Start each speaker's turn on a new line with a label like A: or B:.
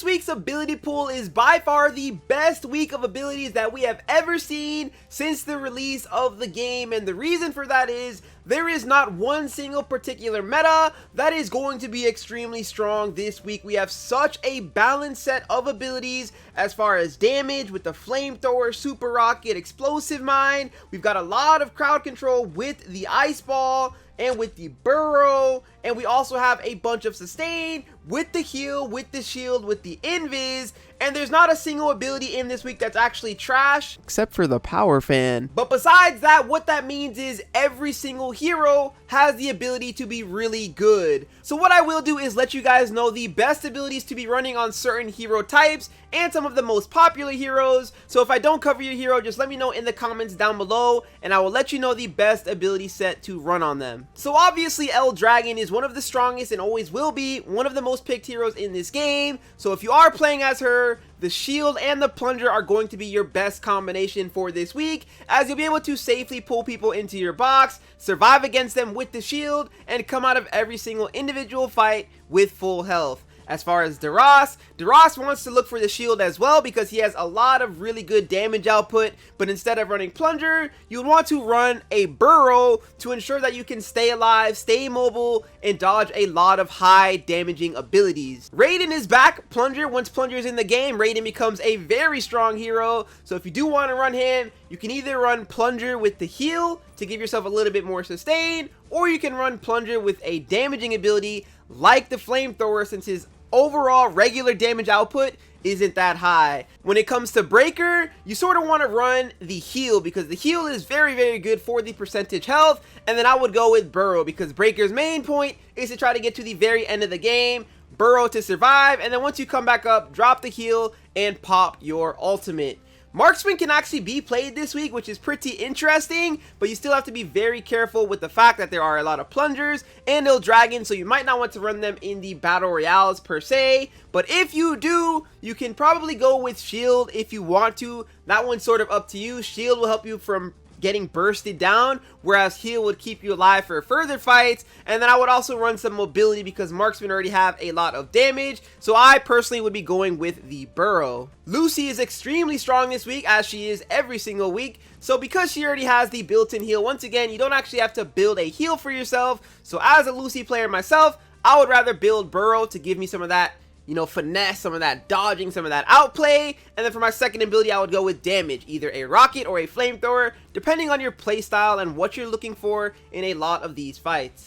A: this week's ability pool is by far the best week of abilities that we have ever seen since the release of the game, and the reason for that is there is not one single particular meta that is going to be extremely strong this week. We have such a balanced set of abilities as far as damage with the flamethrower, super rocket, explosive mine. We've got a lot of crowd control with the ice ball and with the burrow, and we also have a bunch of sustain with the heal, with the shield, with the invis, and there's not a single ability in this week that's actually trash except for the power fan. But besides that, what that means is every single hero has the ability to be really good. So what I will do is let you guys know the best abilities to be running on certain hero types and some of the most popular heroes. So if I don't cover your hero, just let me know in the comments down below and I will let you know the best ability set to run on them. So obviously El Dragon is one of the strongest and always will be one of the most picked heroes in this game. So if you are playing as her, the shield and the plunger are going to be your best combination for this week, as you'll be able to safely pull people into your box, survive against them with the shield, and come out of every single individual fight with full health. As far as Duras wants to look for the shield as well because he has a lot of really good damage output, but instead of running plunger, you would want to run a burrow to ensure that you can stay alive, stay mobile, and dodge a lot of high damaging abilities. Raiden is back. Plunger, once plunger is in the game, Raiden becomes a very strong hero, so if you do want to run him, you can either run plunger with the heal to give yourself a little bit more sustain, or you can run plunger with a damaging ability like the flamethrower, since his overall regular damage output isn't that high. When it comes to breaker, you sort of want to run the heal because the heal is very good for the percentage health, and then I would go with burrow because breaker's main point is to try to get to the very end of the game, burrow to survive, and then once you come back up, drop the heal and pop your ultimate. Marksman can actually be played this week, which is pretty interesting, but you still have to be very careful with the fact that there are a lot of plungers and no dragons, so you might not want to run them in the battle royales per se. But if you do, you can probably go with shield if you want to. That one's sort of up to you. Shield will help you from getting bursted down, whereas heal would keep you alive for further fights. And then I would also run some mobility because marksmen already have a lot of damage, so I personally would be going with the burrow. Lucy is extremely strong this week, as she is every single week, so because she already has the built-in heal, once again, you don't actually have to build a heal for yourself. So as a Lucy player myself, I would rather build burrow to give me some of that, you know, finesse, some of that dodging, some of that outplay. And then for my second ability, I would go with damage, either a rocket or a flamethrower, depending on your playstyle and what you're looking for in a lot of these fights.